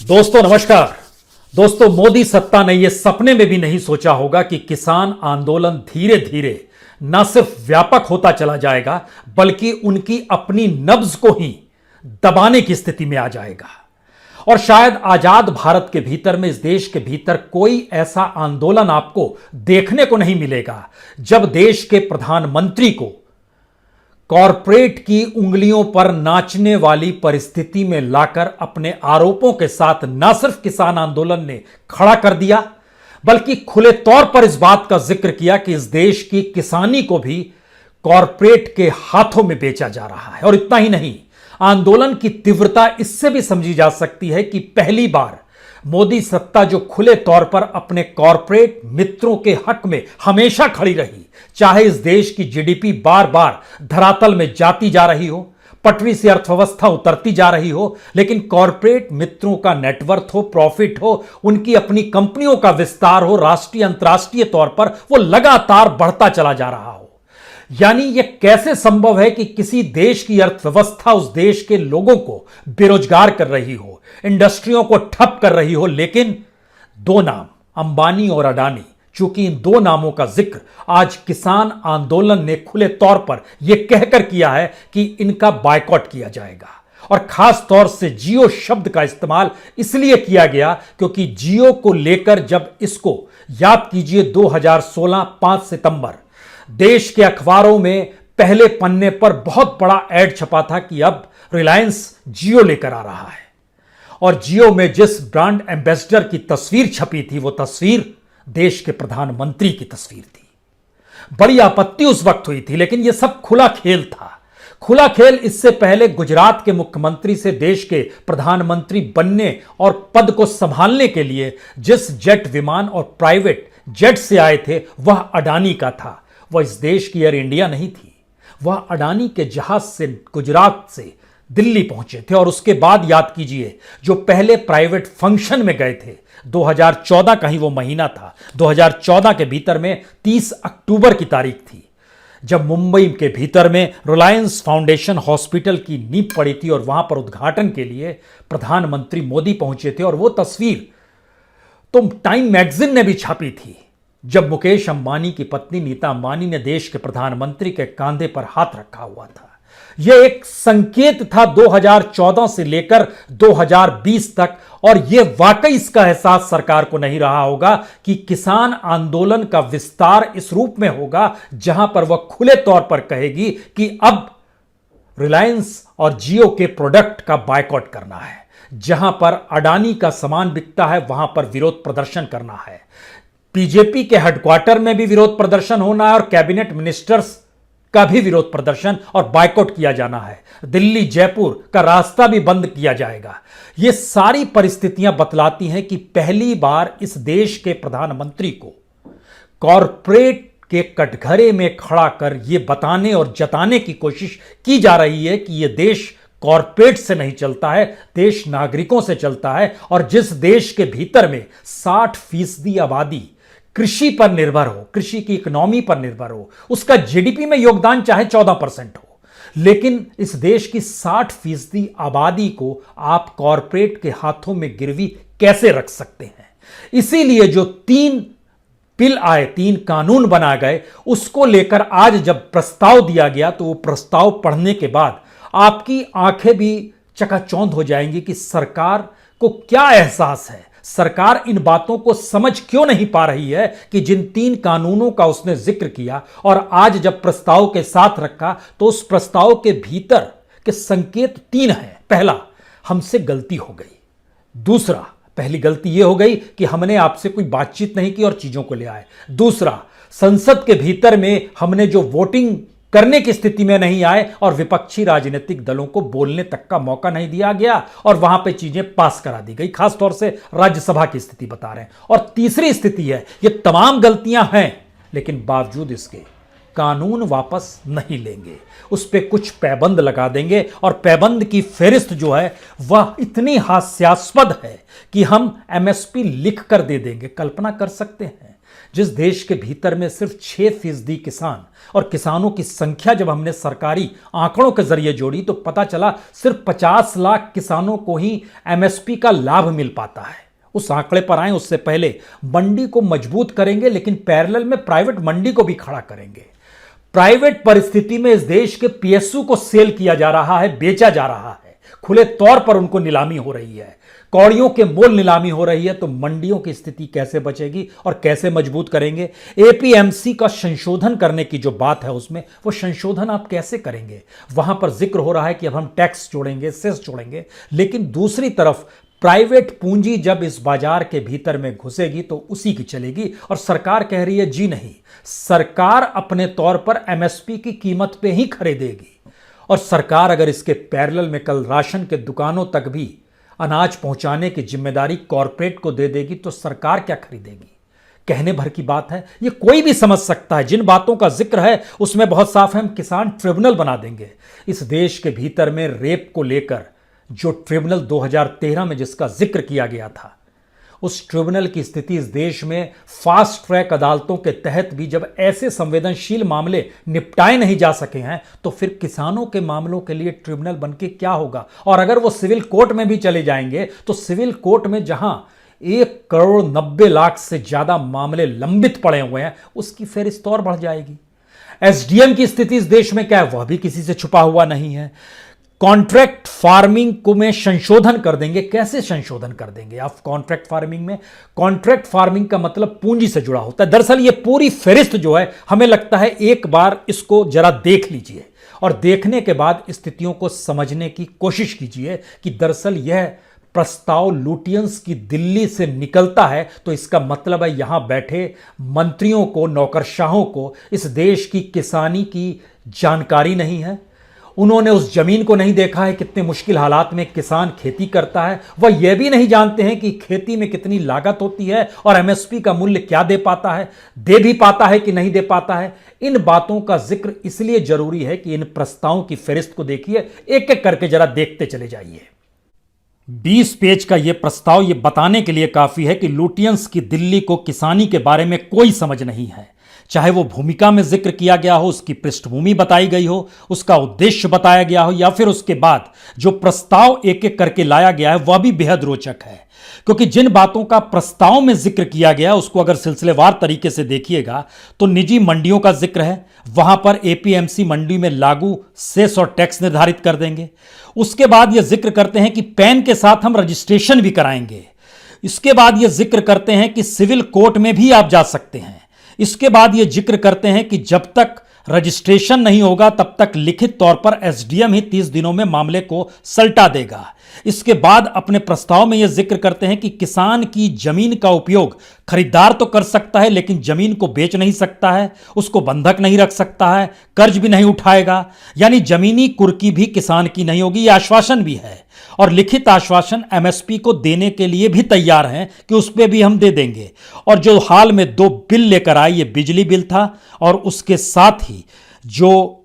दोस्तों नमस्कार। दोस्तों, मोदी सत्ता ने यह सपने में भी नहीं सोचा होगा कि किसान आंदोलन धीरे धीरे न सिर्फ व्यापक होता चला जाएगा बल्कि उनकी अपनी नब्ज को ही दबाने की स्थिति में आ जाएगा। और शायद आजाद भारत के भीतर में, इस देश के भीतर कोई ऐसा आंदोलन आपको देखने को नहीं मिलेगा जब देश के प्रधानमंत्री को कॉरपोरेट की उंगलियों पर नाचने वाली परिस्थिति में लाकर अपने आरोपों के साथ न सिर्फ किसान आंदोलन ने खड़ा कर दिया बल्कि खुले तौर पर इस बात का जिक्र किया कि इस देश की किसानी को भी कॉरपोरेट के हाथों में बेचा जा रहा है। और इतना ही नहीं, आंदोलन की तीव्रता इससे भी समझी जा सकती है कि पहली बार मोदी सत्ता जो खुले तौर पर अपने कॉरपोरेट मित्रों के हक में हमेशा खड़ी रही, चाहे इस देश की जीडीपी बार बार धरातल में जाती जा रही हो, पटरी से अर्थव्यवस्था उतरती जा रही हो, लेकिन कॉरपोरेट मित्रों का नेटवर्थ हो, प्रॉफिट हो, उनकी अपनी कंपनियों का विस्तार हो, राष्ट्रीय अंतर्राष्ट्रीय तौर पर वो लगातार बढ़ता चला जा रहा हो। यानी यह कैसे संभव है कि किसी देश की अर्थव्यवस्था उस देश के लोगों को बेरोजगार कर रही हो, इंडस्ट्रियों को ठप कर रही हो, लेकिन दो नाम, अंबानी और अडानी, चूंकि इन दो नामों का जिक्र आज किसान आंदोलन ने खुले तौर पर यह कहकर किया है कि इनका बायकॉट किया जाएगा। और खास तौर से जियो शब्द का इस्तेमाल इसलिए किया गया क्योंकि जियो को लेकर जब इसको याद कीजिए 2016 5 सितंबर देश के अखबारों में पहले पन्ने पर बहुत बड़ा ऐड छपा था कि अब रिलायंस जियो लेकर आ रहा है। और जियो में जिस ब्रांड एम्बेसडर की तस्वीर छपी थी वो तस्वीर देश के प्रधानमंत्री की तस्वीर थी। बड़ी आपत्ति उस वक्त हुई थी, लेकिन यह सब खुला खेल था। खुला खेल इससे पहले गुजरात के मुख्यमंत्री से देश के प्रधानमंत्री बनने और पद को संभालने के लिए जिस जेट विमान और प्राइवेट जेट से आए थे वह अडानी का था। वह इस देश की एयर इंडिया नहीं थी। वह अडानी के जहाज से गुजरात से दिल्ली पहुंचे थे। और उसके बाद याद कीजिए, जो पहले प्राइवेट फंक्शन में गए थे, 2014 का ही वो महीना था, 2014 के भीतर में 30 अक्टूबर की तारीख थी जब मुंबई के भीतर में रिलायंस फाउंडेशन हॉस्पिटल की नींव पड़ी थी और वहां पर उद्घाटन के लिए प्रधानमंत्री मोदी पहुंचे थे। और वो तस्वीर तो टाइम मैगजीन ने भी छापी थी जब मुकेश अंबानी की पत्नी नीता अंबानी ने देश के प्रधानमंत्री के कंधे पर हाथ रखा हुआ था। यह एक संकेत था 2014 से लेकर 2020 तक। और यह वाकई इसका एहसास सरकार को नहीं रहा होगा कि किसान आंदोलन का विस्तार इस रूप में होगा जहां पर वह खुले तौर पर कहेगी कि अब रिलायंस और जियो के प्रोडक्ट का बायकॉट करना है। जहां पर अडानी का सामान बिकता है वहां पर विरोध प्रदर्शन करना है। बीजेपी के हेडक्वार्टर में भी विरोध प्रदर्शन होना है और कैबिनेट मिनिस्टर्स का भी विरोध प्रदर्शन और बायकॉट किया जाना है। दिल्ली जयपुर का रास्ता भी बंद किया जाएगा। ये सारी परिस्थितियां बतलाती हैं कि पहली बार इस देश के प्रधानमंत्री को कॉरपोरेट के कटघरे में खड़ा कर यह बताने और जताने की कोशिश की जा रही है कि यह देश कॉरपोरेट से नहीं चलता है, देश नागरिकों से चलता है। और जिस देश के भीतर में 60% आबादी कृषि पर निर्भर हो, कृषि की इकोनॉमी पर निर्भर हो, उसका जीडीपी में योगदान चाहे 14% हो, लेकिन इस देश की 60% आबादी को आप कॉरपोरेट के हाथों में गिरवी कैसे रख सकते हैं? इसीलिए जो 3 बिल आए, 3 कानून बना गए, उसको लेकर आज जब प्रस्ताव दिया गया तो वो प्रस्ताव पढ़ने के बाद आपकी आंखें भी चकाचौंध हो जाएंगी कि सरकार को क्या एहसास है, सरकार इन बातों को समझ क्यों नहीं पा रही है कि जिन 3 कानूनों का उसने जिक्र किया और आज जब प्रस्ताव के साथ रखा तो उस प्रस्ताव के भीतर के संकेत 3 हैं। पहला, हमसे गलती हो गई। दूसरा, पहली गलती यह हो गई कि हमने आपसे कोई बातचीत नहीं की और चीजों को ले आए। दूसरा, संसद के भीतर में हमने जो वोटिंग करने की स्थिति में नहीं आए और विपक्षी राजनीतिक दलों को बोलने तक का मौका नहीं दिया गया और वहां पे चीजें पास करा दी गई। खासतौर से राज्यसभा की स्थिति बता रहे हैं। और तीसरी स्थिति है, ये तमाम गलतियां हैं लेकिन बावजूद इसके कानून वापस नहीं लेंगे, उस पर कुछ पैबंद लगा देंगे। और पैबंद की फेरिस्त जो है वह इतनी हास्यास्पद है कि हम एमएसपी लिख कर दे देंगे। कल्पना कर सकते हैं जिस देश के भीतर में सिर्फ 6% किसान, और किसानों की संख्या जब हमने सरकारी आंकड़ों के जरिए जोड़ी तो पता चला सिर्फ 50 लाख किसानों को ही एमएसपी का लाभ मिल पाता है। उस आंकड़े पर आए उससे पहले मंडी को मजबूत करेंगे, लेकिन पैरेलल में प्राइवेट मंडी को भी खड़ा करेंगे। प्राइवेट परिस्थिति में इस देश के पीएसयू को सेल किया जा रहा है, बेचा जा रहा है, खुले तौर पर उनको नीलामी हो रही है, कौड़ियों के मोल नीलामी हो रही है। तो मंडियों की स्थिति कैसे बचेगी और कैसे मजबूत करेंगे? एपीएमसी का संशोधन करने की जो बात है उसमें वो संशोधन आप कैसे करेंगे? वहां पर जिक्र हो रहा है कि अब हम टैक्स जोड़ेंगे, सेस जोड़ेंगे, लेकिन दूसरी तरफ प्राइवेट पूंजी जब इस बाजार के भीतर में घुसेगी तो उसी की चलेगी। और सरकार कह रही है जी नहीं, सरकार अपने तौर पर एमएसपी की कीमत पे ही खरीदेगी। और सरकार अगर इसके पैरेलल में कल राशन के दुकानों तक भी अनाज पहुंचाने की जिम्मेदारी कॉरपोरेट को दे देगी तो सरकार क्या खरीदेगी? कहने भर की बात है, ये कोई भी समझ सकता है। जिन बातों का जिक्र है उसमें बहुत साफ है, हम किसान ट्रिब्यूनल बना देंगे। इस देश के भीतर में रेप को लेकर जो ट्रिब्यूनल 2013 में जिसका जिक्र किया गया था, उस ट्रिब्यूनल की स्थिति इस देश में फास्ट ट्रैक अदालतों के तहत भी जब ऐसे संवेदनशील मामले निपटाए नहीं जा सके हैं तो फिर किसानों के मामलों के लिए ट्रिब्यूनल बनके क्या होगा? और अगर वो सिविल कोर्ट में भी चले जाएंगे तो सिविल कोर्ट में जहां 1,90,00,000 से ज्यादा मामले लंबित पड़े हुए हैं उसकी फेरिस्त और बढ़ जाएगी। एसडीएम की स्थिति इस देश में क्या है वह भी किसी से छुपा हुआ नहीं है। कॉन्ट्रैक्ट फार्मिंग को में संशोधन कर देंगे। कैसे संशोधन कर देंगे आप कॉन्ट्रैक्ट फार्मिंग में? कॉन्ट्रैक्ट फार्मिंग का मतलब पूंजी से जुड़ा होता है। दरअसल ये पूरी फेरिस्त जो है, हमें लगता है एक बार इसको जरा देख लीजिए और देखने के बाद स्थितियों को समझने की कोशिश कीजिए कि दरअसल यह प्रस्ताव लुटियंस की दिल्ली से निकलता है तो इसका मतलब है यहां बैठे मंत्रियों को, नौकरशाहों को इस देश की किसानी की जानकारी नहीं है। उन्होंने उस जमीन को नहीं देखा है, कितने मुश्किल हालात में किसान खेती करता है। वह यह भी नहीं जानते हैं कि खेती में कितनी लागत होती है और एमएसपी का मूल्य क्या दे पाता है, दे भी पाता है कि नहीं दे पाता है। इन बातों का जिक्र इसलिए जरूरी है कि इन प्रस्तावों की फहरिस्त को देखिए, एक एक करके जरा देखते चले जाइए। 20 पेज का यह प्रस्ताव यह बताने के लिए काफी है कि लुटियंस की दिल्ली को किसानी के बारे में कोई समझ नहीं है। चाहे वो भूमिका में जिक्र किया गया हो, उसकी पृष्ठभूमि बताई गई हो, उसका उद्देश्य बताया गया हो, या फिर उसके बाद जो प्रस्ताव एक एक करके लाया गया है वह भी बेहद रोचक है। क्योंकि जिन बातों का प्रस्ताव में जिक्र किया गया उसको अगर सिलसिलेवार तरीके से देखिएगा तो निजी मंडियों का जिक्र है, वहां पर एपीएमसी मंडी में लागू सेस और टैक्स निर्धारित कर देंगे। उसके बाद यह जिक्र करते हैं कि पैन के साथ हम रजिस्ट्रेशन भी कराएंगे। इसके बाद यह जिक्र करते हैं कि सिविल कोर्ट में भी आप जा सकते हैं। इसके बाद यह जिक्र करते हैं कि जब तक रजिस्ट्रेशन नहीं होगा तब तक लिखित तौर पर एसडीएम ही 30 दिनों में मामले को सल्टा देगा। इसके बाद अपने प्रस्ताव में यह जिक्र करते हैं कि किसान की जमीन का उपयोग खरीदार तो कर सकता है लेकिन जमीन को बेच नहीं सकता है, उसको बंधक नहीं रख सकता है, कर्ज भी नहीं उठाएगा, यानी जमीनी कुर्की भी किसान की नहीं होगी। यह आश्वासन भी है और लिखित आश्वासन एमएसपी को देने के लिए भी तैयार हैं कि उस पर भी हम दे देंगे। और जो हाल में 2 बिल लेकर आए, ये बिजली बिल था और उसके साथ ही जो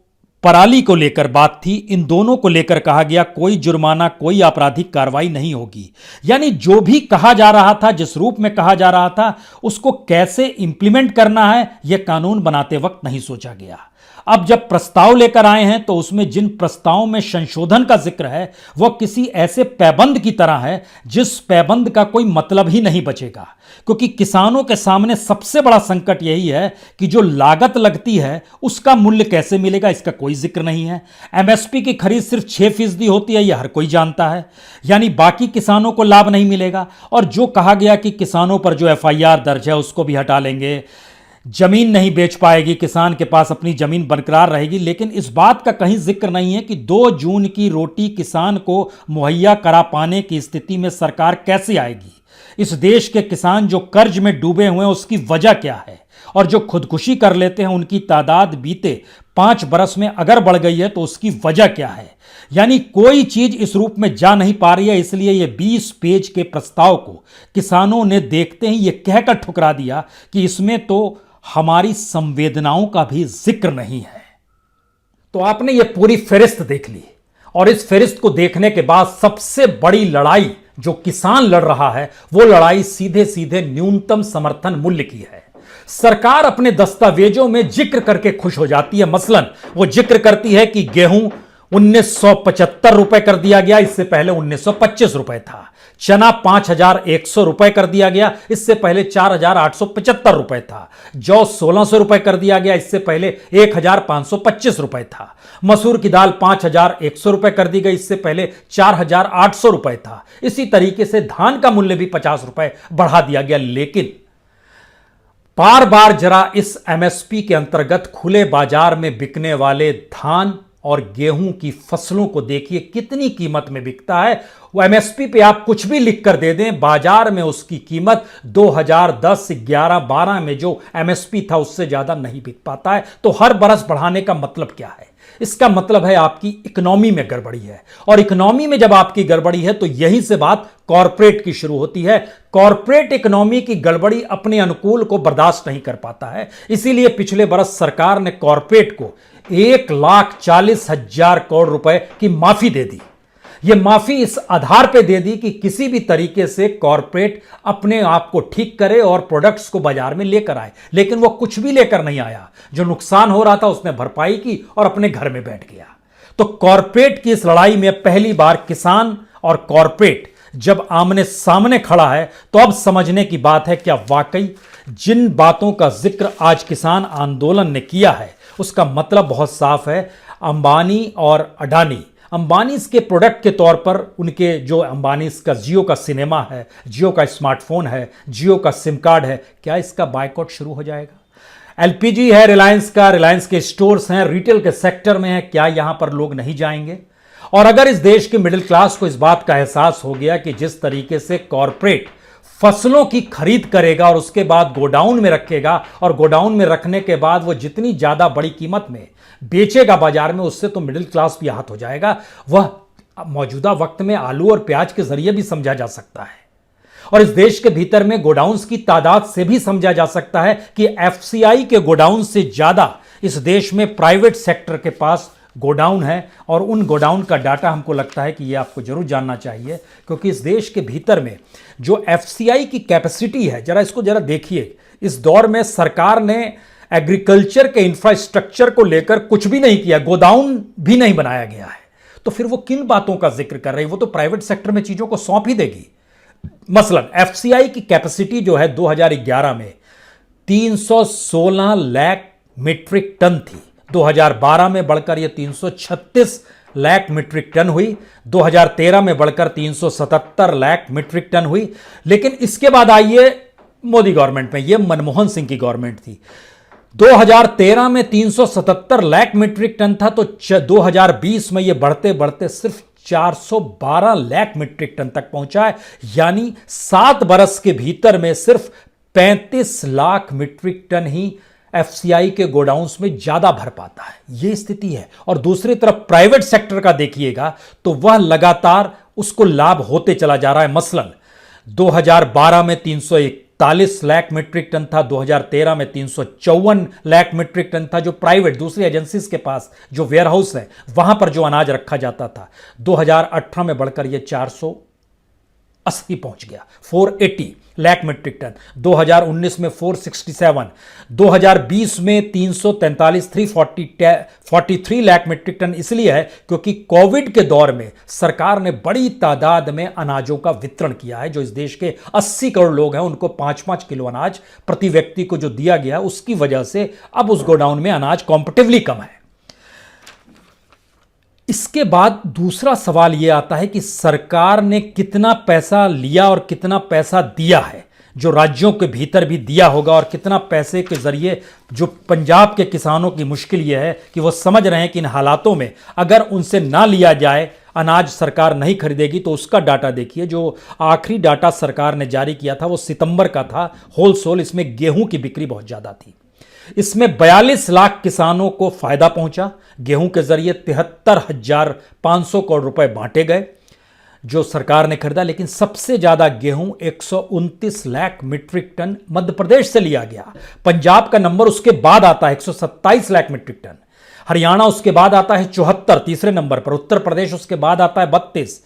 पराली को लेकर बात थी, इन दोनों को लेकर कहा गया कोई जुर्माना, कोई आपराधिक कार्रवाई नहीं होगी। यानी जो भी कहा जा रहा था, जिस रूप में कहा जा रहा था, उसको कैसे इंप्लीमेंट करना है यह कानून बनाते वक्त नहीं सोचा गया। अब जब प्रस्ताव लेकर आए हैं तो उसमें जिन प्रस्तावों में संशोधन का जिक्र है वह किसी ऐसे पैबंद की तरह है जिस पैबंद का कोई मतलब ही नहीं बचेगा। क्योंकि किसानों के सामने सबसे बड़ा संकट यही है कि जो लागत लगती है उसका मूल्य कैसे मिलेगा, इसका कोई जिक्र नहीं है। एमएसपी की खरीद सिर्फ 6% होती है, यह हर कोई जानता है, यानी बाकी किसानों को लाभ नहीं मिलेगा। और जो कहा गया कि किसानों पर जो एफआईआर दर्ज है उसको भी हटा लेंगे, जमीन नहीं बेच पाएगी, किसान के पास अपनी जमीन बरकरार रहेगी, लेकिन इस बात का कहीं जिक्र नहीं है कि 2 जून की रोटी किसान को मुहैया करा पाने की स्थिति में सरकार कैसे आएगी। इस देश के किसान जो कर्ज में डूबे हुए हैं उसकी वजह क्या है, और जो खुदकुशी कर लेते हैं उनकी तादाद बीते 5 बरस में अगर बढ़ गई है तो उसकी वजह क्या है। यानी कोई चीज इस रूप में जा नहीं पा रही है। इसलिए यह 20 पेज के प्रस्ताव को किसानों ने देखते ही यह कहकर ठुकरा दिया कि इसमें तो हमारी संवेदनाओं का भी जिक्र नहीं है। तो आपने यह पूरी फहरिस्त देख ली और इस फहरिस्त को देखने के बाद सबसे बड़ी लड़ाई जो किसान लड़ रहा है वो लड़ाई सीधे सीधे न्यूनतम समर्थन मूल्य की है। सरकार अपने दस्तावेजों में जिक्र करके खुश हो जाती है। मसलन वो जिक्र करती है कि गेहूं 1975 रुपए कर दिया गया, इससे पहले 1925 रुपए था। चना 5100 रुपए कर दिया गया, इससे पहले 4875 रुपए था। जौ 1600 रुपए कर दिया गया, इससे पहले 1525 रुपए था। मसूर की दाल 5100 रुपए कर दी गई, इससे पहले 4800 रुपए था। इसी तरीके से धान का मूल्य भी 50 रुपए बढ़ा दिया गया। लेकिन बार बार जरा इस एमएसपी के अंतर्गत खुले बाजार में बिकने वाले धान और गेहूं की फसलों को देखिए, कितनी कीमत में बिकता है। वो एमएसपी पे आप कुछ भी लिख कर दे दें, बाजार में उसकी कीमत 2010, 11, 12 में जो एमएसपी था उससे ज्यादा नहीं बिक पाता है। तो हर बरस बढ़ाने का मतलब क्या है? इसका मतलब है आपकी इकोनॉमी में गड़बड़ी है, और इकोनॉमी में जब आपकी गड़बड़ी है तो यहीं से बात कॉरपोरेट की शुरू होती है। कॉरपोरेट इकोनॉमी की गड़बड़ी अपने अनुकूल को बर्दाश्त नहीं कर पाता है। इसीलिए पिछले बरस सरकार ने कॉरपोरेट को 1,40,000 करोड़ रुपए की माफी दे दी। यह माफी इस आधार पर दे दी कि किसी भी तरीके से कॉरपोरेट अपने आप को ठीक करे और प्रोडक्ट्स को बाजार में लेकर आए। लेकिन वो कुछ भी लेकर नहीं आया। जो नुकसान हो रहा था उसने भरपाई की और अपने घर में बैठ गया। तो कॉरपोरेट की इस लड़ाई में पहली बार किसान और कॉरपोरेट जब आमने सामने खड़ा है, तो अब समझने की बात है क्या वाकई जिन बातों का जिक्र आज किसान आंदोलन ने किया है उसका मतलब बहुत साफ है। अंबानी और अडानी, अंबानी इसके प्रोडक्ट के तौर पर उनके जो अंबानी इसका जियो का सिनेमा है, जियो का स्मार्टफोन है, जियो का सिम कार्ड है, क्या इसका बायकॉट शुरू हो जाएगा? एलपीजी है रिलायंस का, रिलायंस के स्टोर्स हैं, रिटेल के सेक्टर में है, क्या यहां पर लोग नहीं जाएंगे? और अगर इस देश के मिडिल क्लास को इस बात का एहसास हो गया कि जिस तरीके से कॉरपोरेट फसलों की खरीद करेगा और उसके बाद गोडाउन में रखेगा, और गोडाउन में रखने के बाद वो जितनी ज्यादा बड़ी कीमत में बेचेगा बाजार में, उससे तो मिडिल क्लास भी आहत हो जाएगा। वह मौजूदा वक्त में आलू और प्याज के जरिए भी समझा जा सकता है, और इस देश के भीतर में गोडाउन्स की तादाद से भी समझा जा सकता है कि एफसीआई के गोडाउन से ज्यादा इस देश में प्राइवेट सेक्टर के पास गोडाउन है। और उन गोडाउन का डाटा हमको लगता है कि ये आपको जरूर जानना चाहिए, क्योंकि इस देश के भीतर में जो एफसीआई की कैपेसिटी है, जरा इसको जरा देखिए। इस दौर में सरकार ने एग्रीकल्चर के इंफ्रास्ट्रक्चर को लेकर कुछ भी नहीं किया, गोडाउन भी नहीं बनाया गया है। तो फिर वो किन बातों का जिक्र कर रही है? वो तो प्राइवेट सेक्टर में चीजों को सौंप ही देगी। मसलन एफसीआई की कैपेसिटी जो है 2011 में 316 लाख मीट्रिक टन थी, 2012 में बढ़कर यह 336 लाख मीट्रिक टन हुई, 2013 में बढ़कर 377 लाख मीट्रिक टन हुई। लेकिन इसके बाद आइए मोदी गवर्नमेंट में, यह मनमोहन सिंह की गवर्नमेंट थी। 2013 में 377 लाख मीट्रिक टन था, तो 2020 में यह बढ़ते बढ़ते सिर्फ 412 लाख मीट्रिक टन तक पहुंचा है। यानी 7 बरस के भीतर में सिर्फ 35 लाख मीट्रिक टन ही एफसीआई के गोडाउन्स में ज्यादा भर पाता है। यह स्थिति है। और दूसरी तरफ प्राइवेट सेक्टर का देखिएगा तो वह लगातार उसको लाभ होते चला जा रहा है। मसलन 2012 में 341 लाख मीट्रिक टन था, 2013 में 354 लाख मीट्रिक टन था, जो प्राइवेट दूसरी एजेंसीज के पास जो वेयर हाउस है वहां पर जो अनाज रखा जाता था। 2018 में बढ़कर यह 480 पहुंच गया, 480 लाख मीट्रिक टन। 2019 में 467, 2020 में 343, 343 लाख मीट्रिक टन। इसलिए है क्योंकि कोविड के दौर में सरकार ने बड़ी तादाद में अनाजों का वितरण किया है। जो इस देश के 80 करोड़ लोग हैं उनको 5-5 किलो अनाज प्रति व्यक्ति को जो दिया गया, उसकी वजह से अब उस गोडाउन में अनाज कॉम्पिटिटिवली कम है। इसके बाद दूसरा सवाल यह आता है कि सरकार ने कितना पैसा लिया और कितना पैसा दिया है, जो राज्यों के भीतर भी दिया होगा, और कितना पैसे के जरिए जो पंजाब के किसानों की मुश्किल यह है कि वो समझ रहे हैं कि इन हालातों में अगर उनसे ना लिया जाए, अनाज सरकार नहीं खरीदेगी। तो उसका डाटा देखिए, जो आखिरी डाटा सरकार ने जारी किया था वो सितंबर का था, होलसेल। इसमें गेहूं की बिक्री बहुत ज्यादा थी। इसमें 42 लाख किसानों को फायदा पहुंचा। गेहूं के जरिए 73,500 करोड़ रुपए बांटे गए जो सरकार ने खरीदा। लेकिन सबसे ज्यादा गेहूं 129 लाख मीट्रिक टन मध्य प्रदेश से लिया गया। पंजाब का नंबर उसके बाद आता है 127 लाख मीट्रिक टन। हरियाणा उसके बाद आता है 74 तीसरे नंबर पर। उत्तर प्रदेश उसके बाद आता है 32,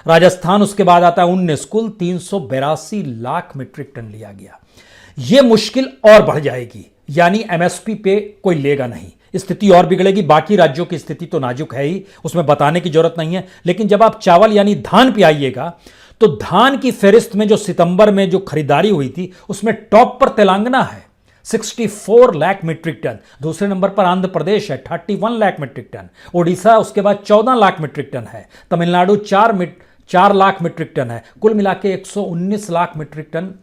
राजस्थान उसके बाद आता है 19। कुल 382 लाख मीट्रिक टन लिया गया। यह मुश्किल और बढ़ जाएगी, यानी एमएसपी पे कोई लेगा नहीं। स्थिति और बिगड़ेगी। बाकी राज्यों की स्थिति तो नाजुक है ही, उसमें बताने की जरूरत नहीं है। लेकिन जब आप चावल यानी धान पे आइएगा तो धान की फेरिस्त में जो सितंबर में जो खरीदारी हुई थी उसमें टॉप पर तेलंगाना है 64 लाख मीट्रिक टन, दूसरे नंबर पर आंध्र प्रदेश है 31 लाख मीट्रिक टन, ओडिशा उसके बाद 14 लाख मीट्रिक टन है, तमिलनाडु 4 लाख मीट्रिक टन है। कुल मिला के 119 लाख मीट्रिक टन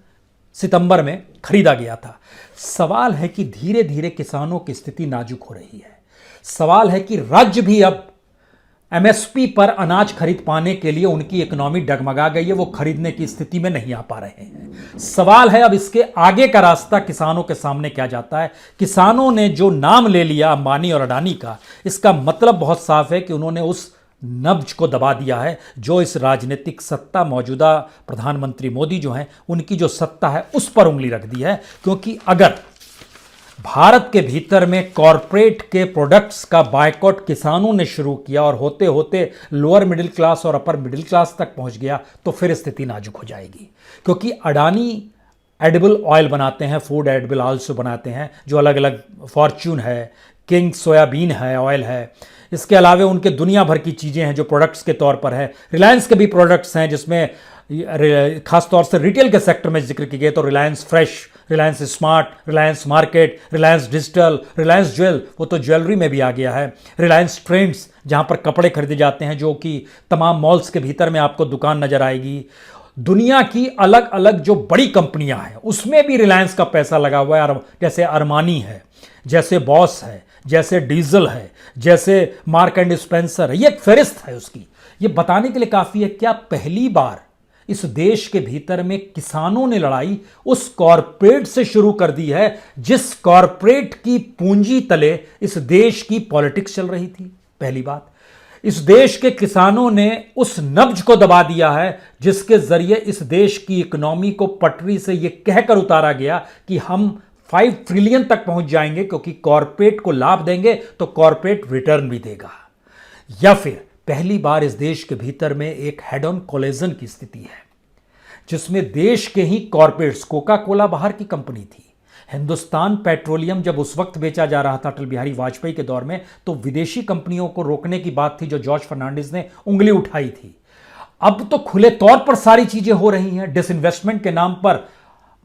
सितंबर में खरीदा गया था। सवाल है कि धीरे धीरे किसानों की स्थिति नाजुक हो रही है। सवाल है कि राज्य भी अब एमएसपी पर अनाज खरीद पाने के लिए उनकी इकोनॉमी डगमगा गई है, वो खरीदने की स्थिति में नहीं आ पा रहे हैं। सवाल है अब इसके आगे का रास्ता किसानों के सामने क्या जाता है। किसानों ने जो नाम ले लिया अंबानी और अडानी का, इसका मतलब बहुत साफ है कि उन्होंने उस नब्ज को दबा दिया है जो इस राजनीतिक सत्ता, मौजूदा प्रधानमंत्री मोदी जो हैं उनकी जो सत्ता है उस पर उंगली रख दी है। क्योंकि अगर भारत के भीतर में कॉरपोरेट के प्रोडक्ट्स का बायकॉट किसानों ने शुरू किया और होते होते लोअर मिडिल क्लास और अपर मिडिल क्लास तक पहुंच गया तो फिर स्थिति नाजुक हो जाएगी। क्योंकि अडानी एडिबल ऑयल बनाते हैं, फूड एडिबल ऑयल बनाते हैं, जो अलग अलग फॉर्च्यून है, किंग सोयाबीन है, ऑयल है, इसके अलावा उनके दुनिया भर की चीज़ें हैं जो प्रोडक्ट्स के तौर पर है। रिलायंस के भी प्रोडक्ट्स हैं जिसमें खास तौर से रिटेल के सेक्टर में जिक्र किए गए तो Reliance fresh, Reliance smart, Reliance market, Reliance digital, Reliance jewel, वो तो ज्वेलरी में भी आ गया है, रिलायंस ट्रेंड्स जहाँ पर कपड़े खरीदे जाते हैं जो कि तमाम मॉल्स के भीतर में आपको दुकान नजर आएगी। दुनिया की अलग अलग जो बड़ी कंपनियां हैं उसमें भी रिलायंस का पैसा लगा हुआ है, जैसे अरमानी है, जैसे बॉस है, जैसे डीजल है, जैसे मार्क एंड स्पेंसर है। ये एक फहरिस्त है उसकी। ये बताने के लिए काफ़ी है क्या पहली बार इस देश के भीतर में किसानों ने लड़ाई उस कॉरपोरेट से शुरू कर दी है जिस कॉरपोरेट की पूंजी तले इस देश की पॉलिटिक्स चल रही थी। पहली बात, इस देश के किसानों ने उस नब्ज को दबा दिया है जिसके जरिए इस देश की इकोनॉमी को पटरी से यह कहकर उतारा गया कि हम 5 ट्रिलियन तक पहुंच जाएंगे क्योंकि कॉरपोरेट को लाभ देंगे तो कॉरपोरेट रिटर्न भी देगा। या फिर पहली बार इस देश के भीतर में एक हेड ऑन कोलिजन की स्थिति है जिसमें देश के ही कॉरपोरेट्स, कोका कोला बाहर की कंपनी थी, हिंदुस्तान पेट्रोलियम जब उस वक्त बेचा जा रहा था अटल बिहारी वाजपेयी के दौर में तो विदेशी कंपनियों को रोकने की बात थी जो जॉर्ज फर्नांडिस ने उंगली उठाई थी। अब तो खुले तौर पर सारी चीजें हो रही हैं। डिसइन्वेस्टमेंट के नाम पर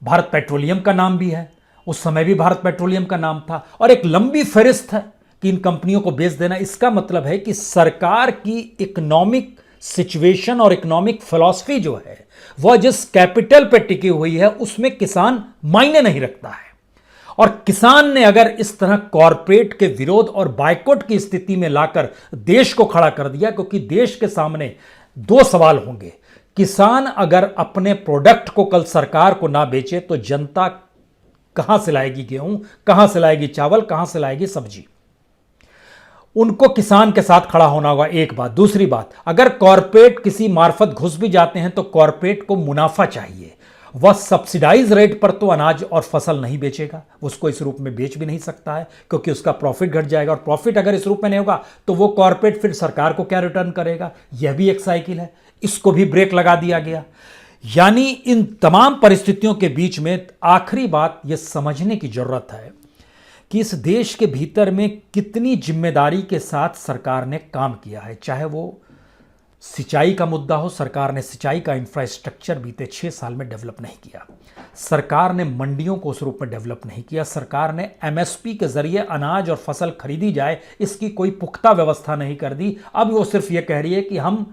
भारत पेट्रोलियम का नाम भी है, उस समय भी भारत पेट्रोलियम का नाम था, और एक लंबी फहरिस्त है कि इन कंपनियों को बेच देना। इसका मतलब है कि सरकार की इकोनॉमिक सिचुएशन और इकोनॉमिक फिलॉसफी जो है वह जिस कैपिटल पे टिकी हुई है उसमें किसान मायने नहीं रखता है। और किसान ने अगर इस तरह कॉरपोरेट के विरोध और बायकॉट की स्थिति में लाकर देश को खड़ा कर दिया, क्योंकि देश के सामने 2 सवाल होंगे। किसान अगर अपने प्रोडक्ट को कल सरकार को ना बेचे तो जनता कहां से लाएगी गेहूं, कहां से लाएगी चावल, कहां से लाएगी सब्जी। उनको किसान के साथ खड़ा होना होगा, एक बात। दूसरी बात, अगर कॉरपोरेट किसी मार्फत घुस भी जाते हैं तो कॉरपोरेट को मुनाफा चाहिए। वह सब्सिडाइज रेट पर तो अनाज और फसल नहीं बेचेगा, उसको इस रूप में बेच भी नहीं सकता है क्योंकि उसका प्रॉफिट घट जाएगा, और प्रॉफिट अगर इस रूप में नहीं होगा तो वो कॉरपोरेट फिर सरकार को क्या रिटर्न करेगा। यह भी एक साइकिल है, इसको भी ब्रेक लगा दिया गया। यानी इन तमाम परिस्थितियों के बीच में आखिरी बात यह समझने की जरूरत है कि इस देश के भीतर में कितनी जिम्मेदारी के साथ सरकार ने काम किया है। चाहे वो सिंचाई का मुद्दा हो, सरकार ने सिंचाई का इंफ्रास्ट्रक्चर बीते 6 साल में डेवलप नहीं किया, सरकार ने मंडियों को उस रूप में डेवलप नहीं किया, सरकार ने एमएसपी के जरिए अनाज और फसल खरीदी जाए इसकी कोई पुख्ता व्यवस्था नहीं कर दी। अब वो सिर्फ ये कह रही है कि हम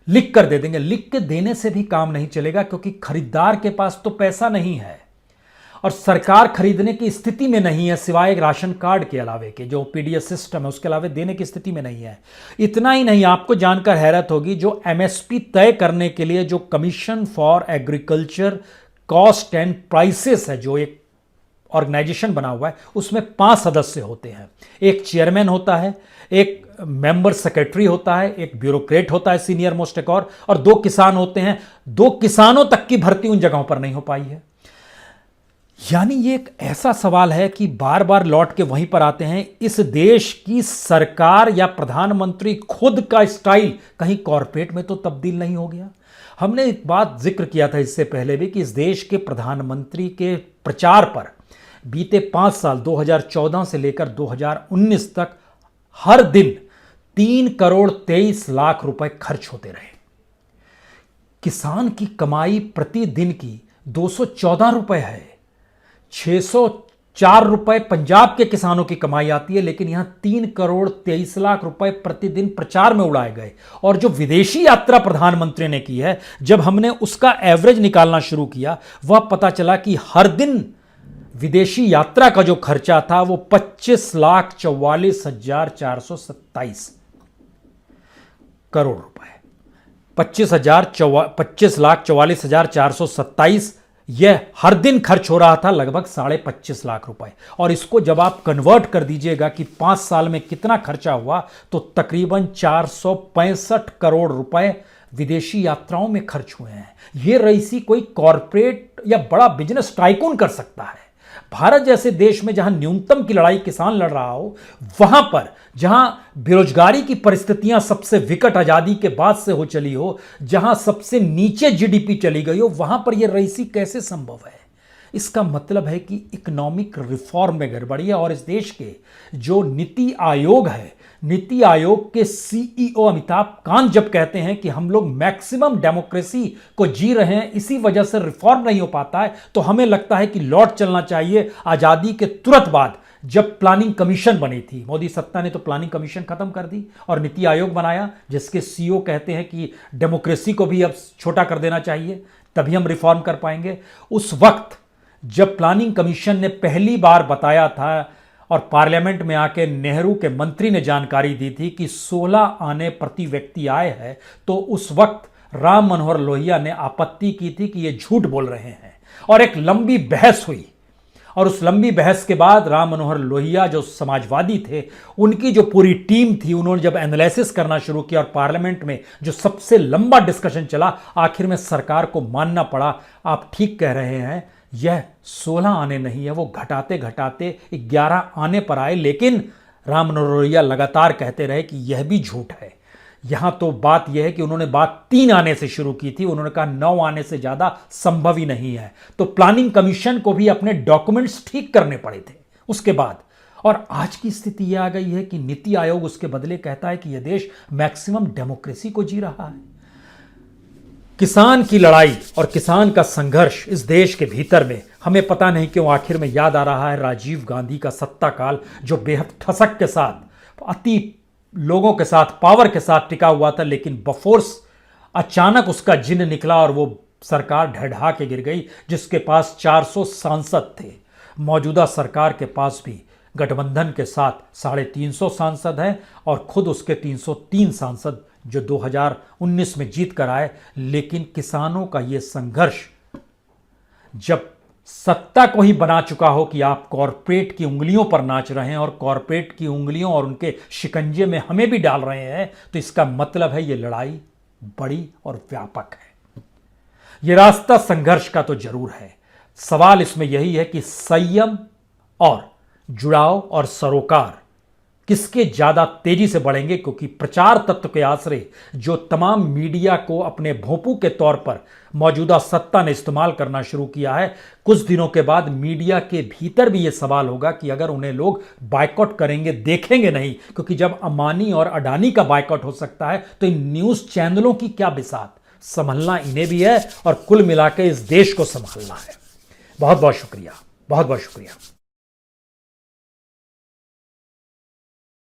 लिख कर दे देंगे। लिख के देने से भी काम नहीं चलेगा क्योंकि खरीदार के पास तो पैसा नहीं है और सरकार खरीदने की स्थिति में नहीं है, सिवाय एक राशन कार्ड के अलावे के जो पीडीएस सिस्टम है उसके अलावे देने की स्थिति में नहीं है। इतना ही नहीं, आपको जानकर हैरत होगी, जो एमएसपी तय करने के लिए जो commission for agriculture cost and prices है, जो एक ऑर्गेनाइजेशन बना हुआ है, उसमें 5 सदस्य होते हैं। एक चेयरमैन होता है, एक मेंबर सेक्रेटरी होता है, एक ब्यूरोक्रेट होता है सीनियर मोस्ट, एक और 2 किसान होते हैं। 2 किसानों तक की भर्ती उन जगहों पर नहीं हो पाई है। यानी ये एक ऐसा सवाल है कि बार बार लौट के वहीं पर आते हैं, इस देश की सरकार या प्रधानमंत्री खुद का स्टाइल कहीं कॉरपोरेट में तो तब्दील नहीं हो गया। हमने एक बात जिक्र किया था इससे पहले भी कि इस देश के प्रधानमंत्री के प्रचार पर बीते 5 साल 2014 से लेकर 2019 तक हर दिन 3 करोड़ 23 लाख रुपए खर्च होते रहे। किसान की कमाई प्रतिदिन की 214 रुपए है। 604 रुपए पंजाब के किसानों की कमाई आती है, लेकिन यहां 3 करोड़ 23 लाख रुपए प्रतिदिन प्रचार में उड़ाए गए। और जो विदेशी यात्रा प्रधानमंत्री ने की है, जब हमने उसका एवरेज निकालना शुरू किया, वह पता चला कि हर दिन विदेशी यात्रा का जो खर्चा था वो 25,44,427 करोड़ रुपए, 25,44,427 यह हर दिन खर्च हो रहा था, लगभग 25.5 लाख रुपए। और इसको जब आप कन्वर्ट कर दीजिएगा कि 5 साल में कितना खर्चा हुआ, तो तकरीबन 465 करोड़ रुपए विदेशी यात्राओं में खर्च हुए हैं। यह रईसी कोई कॉरपोरेट या बड़ा बिजनेस टाइकून कर सकता है। भारत जैसे देश में जहां न्यूनतम की लड़ाई किसान लड़ रहा हो, वहां पर जहां बेरोजगारी की परिस्थितियां सबसे विकट आजादी के बाद से हो चली हो, जहां सबसे नीचे जीडीपी चली गई हो, वहां पर यह रईसी कैसे संभव है? इसका मतलब है कि इकोनॉमिक रिफॉर्म में गड़बड़ी है। और इस देश के जो नीति आयोग है, नीति आयोग के सीईओ अमिताभ कांत जब कहते हैं कि हम लोग मैक्सिमम डेमोक्रेसी को जी रहे हैं, इसी वजह से रिफॉर्म नहीं हो पाता है, तो हमें लगता है कि लौट चलना चाहिए आजादी के तुरंत बाद, जब प्लानिंग कमीशन बनी थी। मोदी सत्ता ने तो प्लानिंग कमीशन खत्म कर दी और नीति आयोग बनाया, जिसके सीईओ कहते हैं कि डेमोक्रेसी को भी अब छोटा कर देना चाहिए, तभी हम रिफॉर्म कर पाएंगे। उस वक्त जब प्लानिंग कमीशन ने पहली बार बताया था और पार्लियामेंट में आके नेहरू के मंत्री ने जानकारी दी थी कि 16 आने प्रति व्यक्ति आए हैं, तो उस वक्त राम मनोहर लोहिया ने आपत्ति की थी कि ये झूठ बोल रहे हैं। और एक लंबी बहस हुई, और उस लंबी बहस के बाद राम मनोहर लोहिया जो समाजवादी थे, उनकी जो पूरी टीम थी, उन्होंने जब एनालिसिस करना शुरू किया और पार्लियामेंट में जो सबसे लंबा डिस्कशन चला, आखिर में सरकार को मानना पड़ा, आप ठीक कह रहे हैं, यह 16 आने नहीं है, वो घटाते घटाते 11 आने पर आए। लेकिन राम मनोहर लोहिया लगातार कहते रहे कि यह भी झूठ है। यहां तो बात यह है कि उन्होंने बात 3 आने से शुरू की थी, उन्होंने कहा 9 आने से ज्यादा संभव ही नहीं है। तो प्लानिंग कमीशन को भी अपने डॉक्यूमेंट्स ठीक करने पड़े थे उसके बाद। और आज की स्थिति यह आ गई है कि नीति आयोग उसके बदले कहता है कि यह देश मैक्सिमम डेमोक्रेसी को जी रहा है। किसान की लड़ाई और किसान का संघर्ष इस देश के भीतर में हमें पता नहीं क्यों आखिर में याद आ रहा है राजीव गांधी का सत्ता काल, जो बेहद ठसक के साथ, अति लोगों के साथ, पावर के साथ टिका हुआ था, लेकिन बफोर्स अचानक उसका जिन्न निकला और वो सरकार ढह के गिर गई, जिसके पास 400 सांसद थे। मौजूदा सरकार के पास भी गठबंधन के साथ 350 सांसद हैं और खुद उसके 303 सांसद जो 2019 में जीत कर आए। लेकिन किसानों का यह संघर्ष जब सत्ता को ही बना चुका हो कि आप कॉरपोरेट की उंगलियों पर नाच रहे हैं और कॉरपोरेट की उंगलियों और उनके शिकंजे में हमें भी डाल रहे हैं, तो इसका मतलब है यह लड़ाई बड़ी और व्यापक है। यह रास्ता संघर्ष का तो जरूर है। सवाल इसमें यही है कि संयम और जुड़ाव और सरोकार किसके ज्यादा तेजी से बढ़ेंगे, क्योंकि प्रचार तत्व के आश्रय जो तमाम मीडिया को अपने भोंपू के तौर पर मौजूदा सत्ता ने इस्तेमाल करना शुरू किया है, कुछ दिनों के बाद मीडिया के भीतर भी यह सवाल होगा कि अगर उन्हें लोग बायकॉट करेंगे, देखेंगे नहीं, क्योंकि जब अंबानी और अडानी का बायकॉट हो सकता है, तो इन न्यूज चैनलों की क्या बिसात। संभलना इन्हें भी है और कुल मिलाकर इस देश को संभालना है। बहुत बहुत शुक्रिया, बहुत बहुत शुक्रिया।